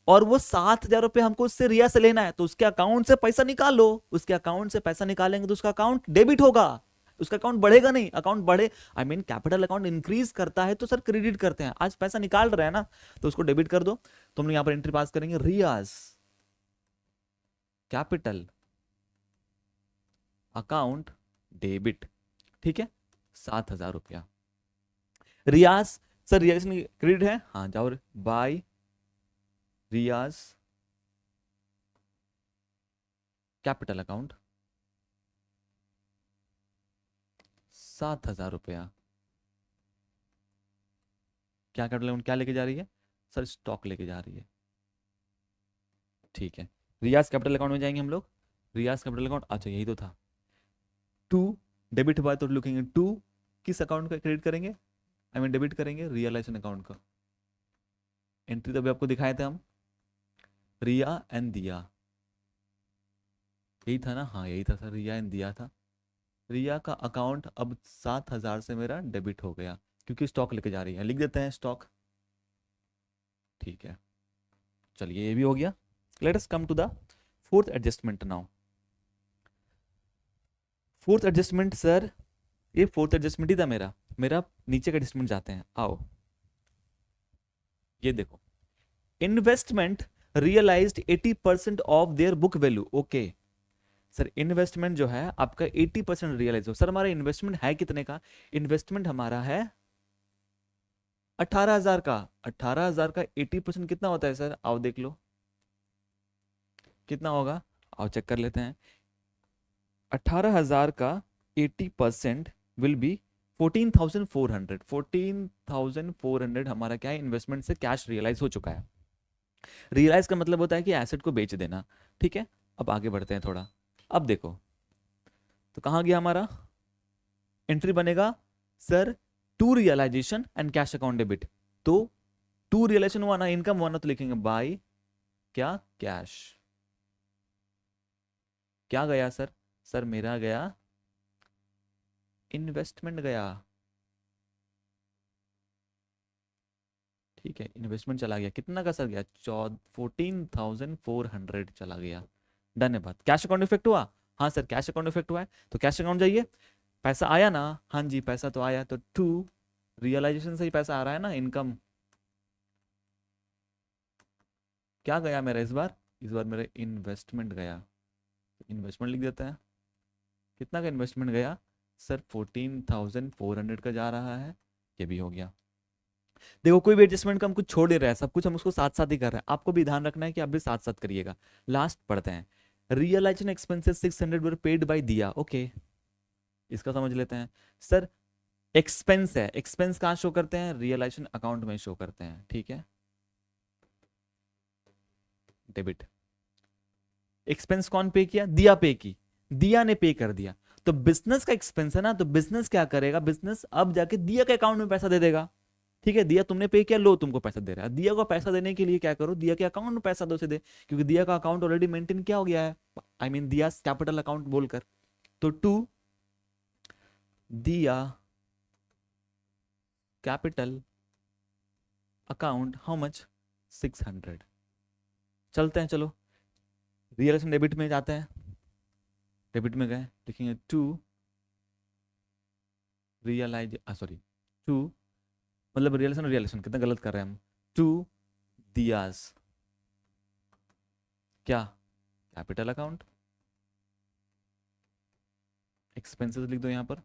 और वो 7,000 रुपये हमको उससे रिया से लेना है, तो उसके अकाउंट से पैसा निकालो। उसके अकाउंट से पैसा निकालेंगे तो उसका अकाउंट डेबिट होगा, उसका अकाउंट बढ़ेगा नहीं। अकाउंट बढ़े, I mean capital account increase करता है तो सर क्रेडिट करते हैं। आज पैसा निकाल रहे हैं ना, तो उसको डेबिट कर दो। तो हम लोग यहां पर एंट्री पास करेंगे, रियाज कैपिटल अकाउंट डेबिट, ठीक है, 7,000 रुपया। रियाज, सर रियाज में क्रेडिट है, हाँ जाओ, बाय रियाज कैपिटल अकाउंट 7,000 रुपया। क्या कैपिटल अकाउंट क्या लेके जा रही है सर? स्टॉक लेके जा रही है, ठीक है। रियाज कैपिटल अकाउंट में जाएंगे हम लोग, रियाज कैपिटल अकाउंट, अच्छा यही तो था। टू डेबिट हुआ तो लिखेंगे टू, किस अकाउंट का क्रेडिट करेंगे, आई मीन डेबिट करेंगे, रियलाइजेशन अकाउंट का। एंट्री तो अभी आपको दिखाए थे हम, रिया एंड दिया, यही था ना, हाँ यही था सर, रिया एंड दिया था। रिया का अकाउंट अब 7,000 से मेरा डेबिट हो गया, क्योंकि स्टॉक लेके जा रही है, लिख देते हैं स्टॉक, ठीक है। चलिए ये भी हो गया। Let us come to the fourth adjustment now. Fourth adjustment sir, ये फोर्थ एडजस्टमेंट ही था मेरा, मेरा नीचे का एडजस्टमेंट जाते हैं, आओ ये देखो, investment realised 80% of their book value. Okay sir, investment जो है आपका 80% रियलाइज हो। सर हमारा इन्वेस्टमेंट है कितने का? इन्वेस्टमेंट हमारा है 18,000 का। 18,000 का 80% कितना होता है सर? आओ देख लो कितना होगा, आओ चेक कर लेते हैं। 18,000 का 80% विल बी 14,400। 14,400 हमारा क्या है, इन्वेस्टमेंट से कैश रियलाइज हो चुका है। रियलाइज का मतलब होता है कि एसेट को बेच देना, ठीक है। अब आगे बढ़ते हैं थोड़ा, अब देखो तो कहां गया हमारा एंट्री बनेगा sir, to realisation and cash account debit. तो टू रियलाइजेशन हुआ ना, इनकम हुआ ना, तो लिखेंगे बाय क्या, कैश। क्या गया सर? सर मेरा गया इन्वेस्टमेंट गया, ठीक है, इन्वेस्टमेंट चला गया, कितना का सर गया, 14,400 चला गया। डन है बात। कैश अकाउंट इफेक्ट हुआ, हाँ सर कैश अकाउंट इफेक्ट हुआ है, तो कैश अकाउंट जाइए, पैसा आया ना, हाँ जी पैसा तो आया, तो टू रियलाइजेशन से ही पैसा आ रहा है ना, इनकम। क्या गया मेरा इस बार? इस बार मेरा इन्वेस्टमेंट गया, इन्वेस्टमेंट लिख देते हैं। कितना का इन्वेस्टमेंट गया सर? 14,400 का जा रहा है, ये भी हो गया। देखो कोई भी एडजस्टमेंट का हम कुछ छोड़ नहीं रहे हैं, सब कुछ हम उसको साथ साथ ही कर रहे हैं, आपको भी ध्यान रखना है कि आप भी साथ साथ करिएगा। लास्ट पढ़ते हैं, realisation expenses 600 were paid by Diya. Okay इसका समझ लेते हैं सर। एक्सपेंस है, एक्सपेंस कहाँ शो करते हैं? रियलाइजेशन अकाउंट में शो करते हैं, ठीक है, डेबिट। एक्सपेंस कौन पे किया? दिया पे की, दिया ने पे कर दिया। तो बिजनेस का एक्सपेंस है ना, तो बिजनेस क्या करेगा, बिजनेस अब जाके दिया के अकाउंट में पैसा दे देगा, ठीक है। दिया तुमने पे किया, लो तुमको पैसा दे रहा है। दिया को पैसा देने के लिए क्या करो, दिया के अकाउंट में पैसा दो सीधे, क्योंकि दिया का अकाउंट ऑलरेडी मेंटेन किया हो गया है, आई मीन दिया कैपिटल अकाउंट बोलकर। तो टू दिया कैपिटल अकाउंट हाउ मच, 600। चलते हैं चलो, रियलाइजेशन डेबिट में जाते हैं, डेबिट में गए, लिखेंगे टू रियलाइज, सॉरी टू, मतलब रियलाइजेशन रियलाइजेशन कितना गलत कर रहे हैं हम, टू दियाज क्या, कैपिटल अकाउंट। एक्सपेंसेस लिख दो यहाँ पर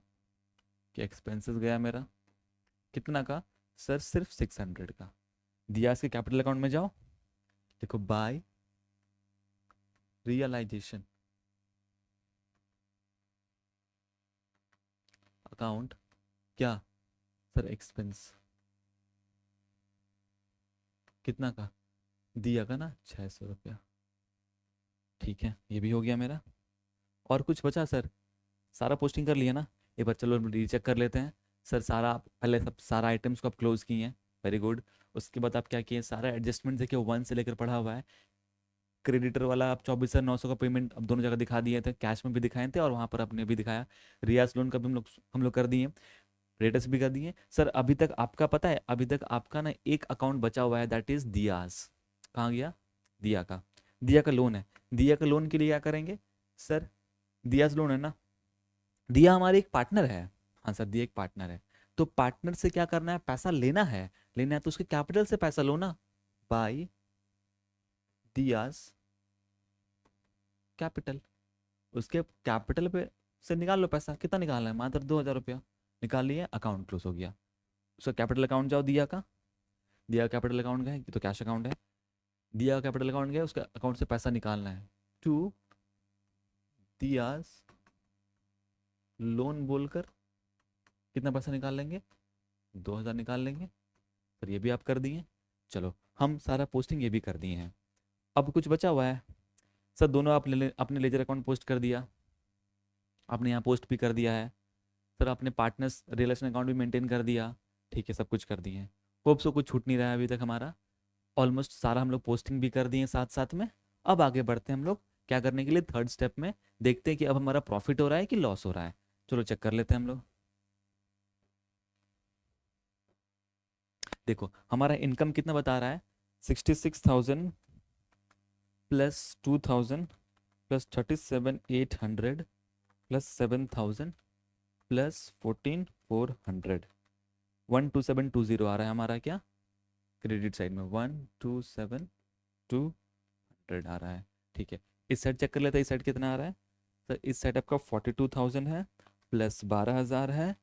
कि एक्सपेंसेस गया मेरा कितना का सर, सिर्फ 600 का। दियाज के कैपिटल अकाउंट में जाओ, देखो बाय रियलाइजेशन अकाउंट क्या सर, एक्सपेंस कितना का, दिया का ना 600 रुपया, ठीक है ये भी हो गया मेरा। और कुछ बचा सर? सारा पोस्टिंग कर लिया ना, एक बार चलो रीचेक कर लेते हैं। सर सारा पहले सब सारा आइटम्स को आप क्लोज किए हैं, वेरी गुड। उसके बाद आप क्या किए, सारा एडजस्टमेंट देखिए 1 से लेकर पढ़ा हुआ है। क्रेडिटर वाला आप 24,900 का पेमेंट अब दोनों जगह दिखा दिए थे, कैश में भी दिखाए थे और वहाँ पर आपने भी दिखाया। रियाज लोन का भी हम लोग कर दिए, रेटस भी कर दिए। सर अभी तक आपका पता है, अभी तक आपका ना एक अकाउंट बचा हुआ है, दैट इज दियाज। कहाँ गया? दिया का लोन है। दिया का लोन के लिए क्या करेंगे सर, दियाज लोन है ना, दिया हमारी एक पार्टनर है। हाँ सर, दिया एक पार्टनर है, तो पार्टनर से क्या करना है, पैसा लेना है। लेना है तो उसके कैपिटल से पैसा लो ना, बाय दियाज कैपिटल। उसके कैपिटल पे से निकाल लो पैसा, कितना निकालना है, मात्र 2,000 रुपया निकाल लिए, अकाउंट क्लोज हो गया। उसका कैपिटल अकाउंट जाओ, दिया का, दिया का कैपिटल अकाउंट का है, ये तो कैश अकाउंट है। दिया का कैपिटल अकाउंट गया, उसका अकाउंट से पैसा निकालना है, टू दियाज लोन बोलकर कितना पैसा निकाल लेंगे, 2,000 निकाल लेंगे। सर ये भी आप कर दिए, चलो हम सारा पोस्टिंग ये भी कर दिए हैं। अब कुछ बचा हुआ है सर, दोनों आपने अपने लेजर अकाउंट पोस्ट कर दिया, आपने यहाँ पोस्ट भी कर दिया है सर, आपने पार्टनर्स रिलेशन अकाउंट भी मेंटेन कर दिया, ठीक है, सब कुछ कर दिए हैं। होप सो कुछ छूट नहीं रहा है अभी तक हमारा, ऑलमोस्ट सारा हम लोग पोस्टिंग भी कर दिए हैं साथ साथ में। अब आगे बढ़ते हैं हम लोग क्या करने के लिए, थर्ड स्टेप में देखते हैं कि अब हमारा प्रॉफिट हो रहा है कि लॉस हो रहा है। चलो चेक कर लेते हैं हम लोग। देखो हमारा इनकम कितना बता रहा है, 66,000 प्लस 2,000 प्लस 37,800 प्लस 7,000 प्लस 14,400, 12720 आ रहा है हमारा क्या, क्रेडिट साइड में 127,200 आ रहा है। ठीक है, इस साइड चेक कर लेते हैं, इस साइड कितना आ रहा है। तो इस साइड आपका 42,000 है, प्लस 12,000 है,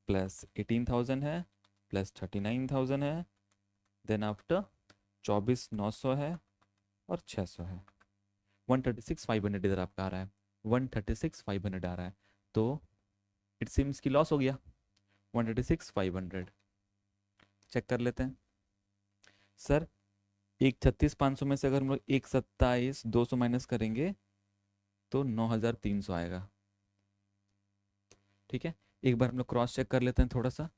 प्लस 18,000 है, प्लस 39,000 है, देन आफ्टर 24,900 है और 600 है, 136,500 इधर आपका आ रहा है, 136,500 आ रहा है। तो इट सीम्स की लॉस हो गया, 136,500 चेक कर लेते हैं सर। एक 36,500 में से अगर हम लोग 127,200 माइनस करेंगे तो 9,300 आएगा। ठीक है, एक बार हम लोग क्रॉस चेक कर लेते हैं थोड़ा सा,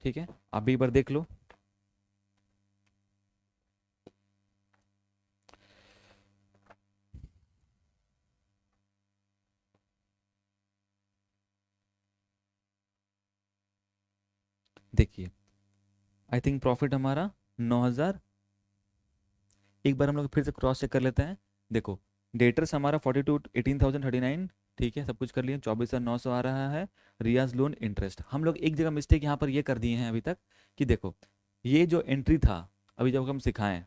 ठीक है, आप भी एक बार देख लो। देखिए आई थिंक प्रॉफिट हमारा 9,000, एक बार हम लोग फिर से क्रॉस चेक कर लेते हैं। देखो डेटर्स हमारा 42, 18,039, ठीक है, सब कुछ कर लिए, 24,900 आ रहा है। रियाज लोन इंटरेस्ट, हम लोग एक जगह मिस्टेक यहाँ पर ये कर दिए हैं अभी तक कि देखो ये जो एंट्री था अभी जब हम सिखाएं,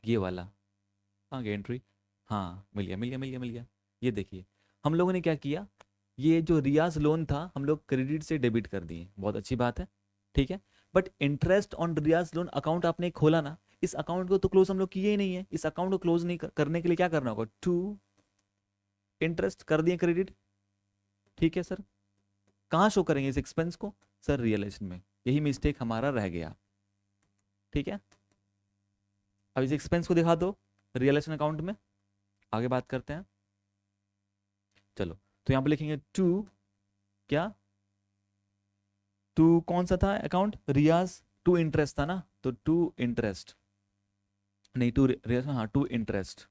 ये वाला कहाँ गया एंट्री, हाँ मिल गया मिल गया मिल गया मिल गया। ये देखिए हम लोगों ने क्या किया, ये जो रियाज लोन था हम लोग क्रेडिट से डेबिट कर दिए, बहुत अच्छी बात है, ठीक है। But interest on Riyaz loan account आपने खोला ना, इस अकाउंट को तो क्लोज हम लोग किए ही नहीं है। इस अकाउंट को क्लोज नहीं करने के लिए क्या करना होगा, टू इंटरेस्ट कर दिए क्रेडिट, ठीक है सर। कहाँ शो करेंगे इस एक्सपेंस को, सर रियलाइजेशन में, यही मिस्टेक हमारा रह गया, ठीक है। अब इस एक्सपेंस को दिखा दो रियलाइजेशन अकाउंट में, आगे बात करते हैं। चलो तो यहाँ पे लिखेंगे टू, क्या टू कौन सा था अकाउंट, रियाज, टू इंटरेस्ट था ना, तो टू इंटरेस्ट नहीं, टू रियाज, हाँ to interest,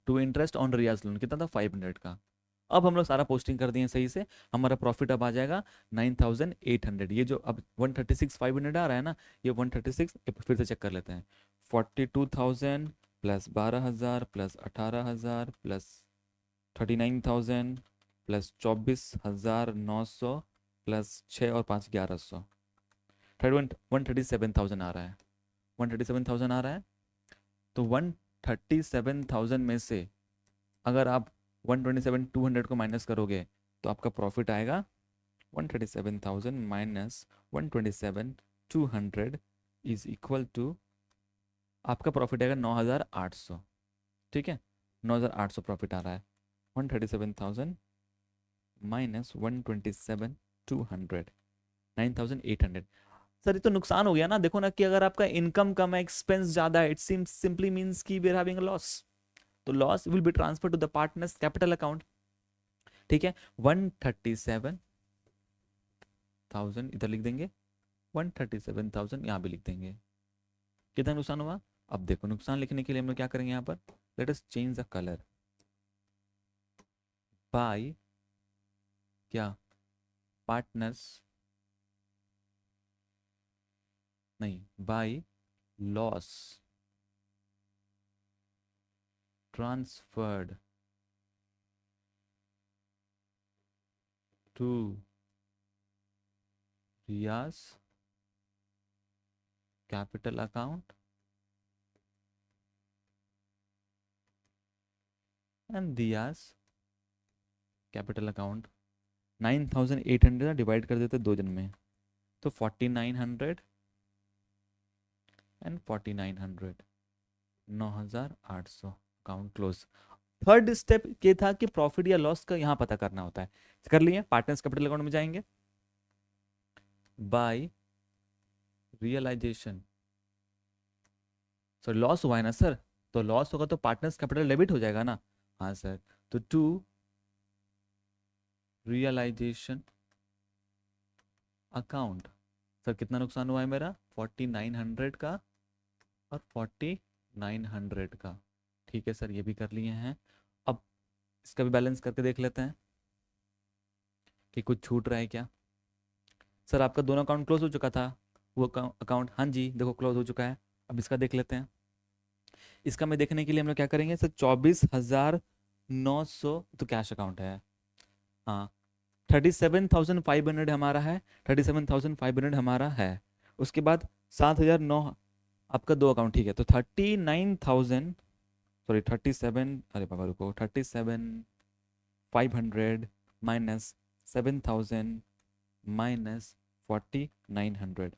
to interest on Riyaz loan कितना था 500 का। अब हम लोग सारा पोस्टिंग कर दिए सही से, हमारा प्रॉफिट अब आ जाएगा 9,800। ये जो अब 136,500 आ रहा है ना, ये 136 फिर से चेक कर लेते हैं, 42,000 plus 12,000 plus 18,000 plus 39,000 plus 24,900 plus 6 और 5 1100, 137,000 आ रहा है, 137,000 आ रहा है। तो 137,000 में से अगर आप 127,200 को माइनस करोगे तो आपका प्रॉफिट आएगा 137,000 माइनस 127,200 इज इक्वल टू, आपका प्रॉफिट आएगा 9,800, ठीक है, 9,800 प्रॉफिट आ रहा है, 137,000 माइनस 127,200, 9,800। सर ये तो नुकसान हो गया ना, देखो ना कि अगर आपका इनकम कम है एक्सपेंस ज्यादा है, इट सिंपली मींस कि we are having a loss, तो loss will be transfer to the partners capital account, ठीक है। 137,000 इधर लिख देंगे, 137,000 यहाँ भी लिख देंगे, कितना नुकसान हुआ। अब देखो नुकसान लिखने के लिए हम लोग क्या करेंगे यहाँ पर, let us change the colour bye क्या, पार्टनर्स नहीं, by loss transferred to Riya's capital account and Diya's capital account. 9,800 divide कर देते 2 दिन में, तो 4,900 and 4,900, 9,800, account close. Third step ये था कि प्रॉफिट या लॉस का यहाँ पता करना होता है। कर लिए, पार्टनर्स कैपिटल अकाउंट में जाएंगे, बाय रियलाइजेशन, सर लॉस हुआ है ना सर, तो लॉस होगा तो पार्टनर्स कैपिटल डेबिट हो जाएगा ना, हाँ सर, तो टू रियलाइजेशन अकाउंट, सर कितना नुकसान हुआ है मेरा, 4,900 का और 4,900 का, ठीक है सर, ये भी कर लिए हैं। अब इसका भी बैलेंस करके देख लेते हैं कि कुछ छूट रहा है क्या। सर आपका दोनों अकाउंट क्लोज हो चुका था, वो अकाउंट, हाँ जी देखो क्लोज हो चुका है। अब इसका देख लेते हैं। इसका मैं देखने के लिए हम लोग क्या करेंगे सर, 24,900 तो कैश अकाउंट है, हाँ 37,500 हमारा है, 37,500 हमारा है। उसके बाद 7,009 आपका दो अकाउंट, ठीक है, तो 39,000 सॉरी 37, अरे बाबा रुको, 37,500 माइनस 7,000 माइनस 4,900,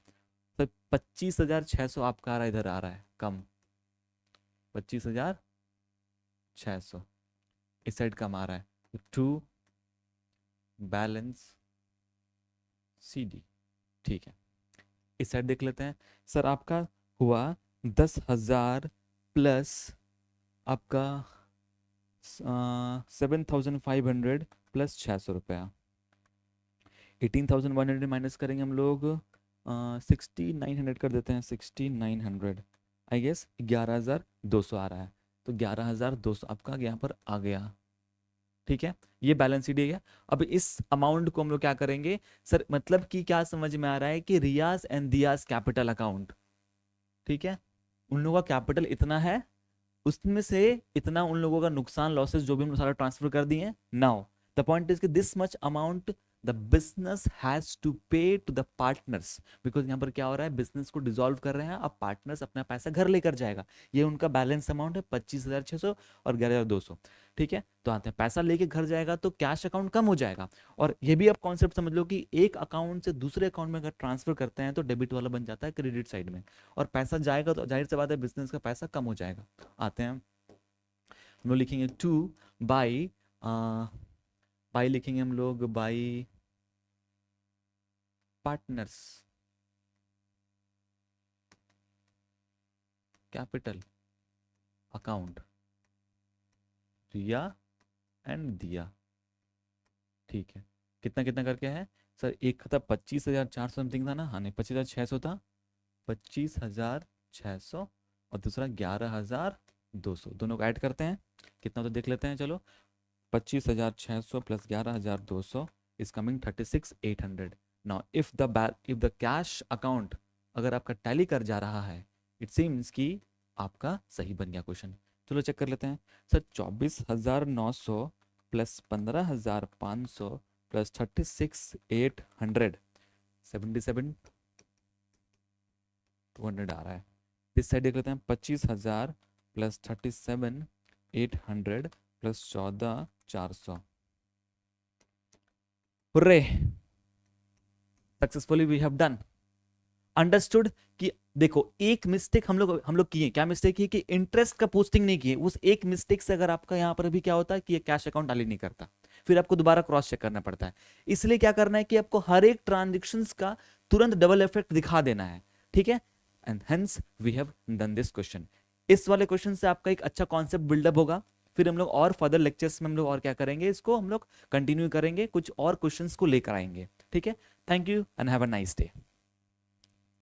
सर 25,600 आपका आ रहा है, इधर आ रहा है कम, 25,600 इस साइड कम आ रहा है, टू बैलेंस सी डी, ठीक है। इस साइड देख लेते हैं, सर आपका हुआ 10,000 प्लस आपका 7,500 प्लस 600 रुपया, 18,100 माइनस करेंगे हम लोग, 6,900 कर देते हैं, 6,900 आई गेस 11,200 आ रहा है, तो 11,200 आपका यहाँ पर आ गया, ठीक है, ये बैलेंस शीट है। अब इस अमाउंट को हम लोग क्या करेंगे सर, मतलब कि क्या समझ में आ रहा है कि रियाज एंड दियाज कैपिटल अकाउंट, ठीक है, उन लोगों का कैपिटल इतना है, उसमें से इतना उन लोगों का नुकसान लॉसेस जो भी हम सारा ट्रांसफर कर दिए। नाउ द पॉइंट इज कि this much amount the business has to pay to the partners, because यहाँ पर क्या हो रहा है, बिजनेस को डिसॉल्व कर रहे हैं, अब पार्टनर्स अपना पैसा घर लेकर जाएगा, ये उनका बैलेंस अमाउंट है 25,600 और 11,200, ठीक है। तो आते हैं, पैसा लेके घर जाएगा तो कैश अकाउंट कम हो जाएगा, और ये भी आप कॉन्सेप्ट समझ लो कि एक अकाउंट से दूसरे अकाउंट में अगर ट्रांसफर करते हैं तो डेबिट वाला बन जाता है क्रेडिट साइड में, और पैसा जाएगा तो जाहिर सी बात है बिजनेस का पैसा कम हो जाएगा। आते हैं, हम लोग लिखेंगे टू बाई, बाई लिखेंगे हम लोग by partners capital account, Riya and Diya, ठीक है। कितना कितना करके है सर, एक था 25,400 समथिंग था ना, हाँ नहीं 25,600 था, 25,600 और दूसरा 11,200, दोनों को ऐड करते हैं, कितना तो देख लेते हैं, चलो 25,600 plus 11,200 is coming 36,800। Now if the cash account अगर आपका टैली कर जा रहा है, इट सीम्स कि आपका सही बन गया क्वेश्चन। चलो चेक कर लेते हैं सर, 24,900 प्लस 15,500 प्लस 36,800, 77,200 आ रहा है। इस साइड देख लेते हैं, 25,000 plus 37,800 plus 14,400, hurray, successfully we have done. Understood कि देखो एक मिस्टेक हम लोग किए, क्या मिस्टेक की कि इंटरेस्ट का पोस्टिंग नहीं किए, उस एक मिस्टेक से अगर आपका यहाँ पर भी क्या होता है कि ये कैश अकाउंट टैली नहीं करता, फिर आपको दोबारा क्रॉस चेक करना पड़ता है। इसलिए क्या करना है कि आपको हर एक ट्रांजेक्शन्स का तुरंत डबल इफेक्ट दिखा देना है, ठीक है, and hence we have done this question. इस वाले क्वेश्चन से आपका एक अच्छा कॉन्सेप्ट बिल्डअप होगा, फिर हम लोग और फर्दर लेक्चर्स में हम लोग और क्या करेंगे, इसको हम लोग कंटिन्यू करेंगे, कुछ और क्वेश्चंस को लेकर आएंगे, ठीक है। Thank you and have a nice day.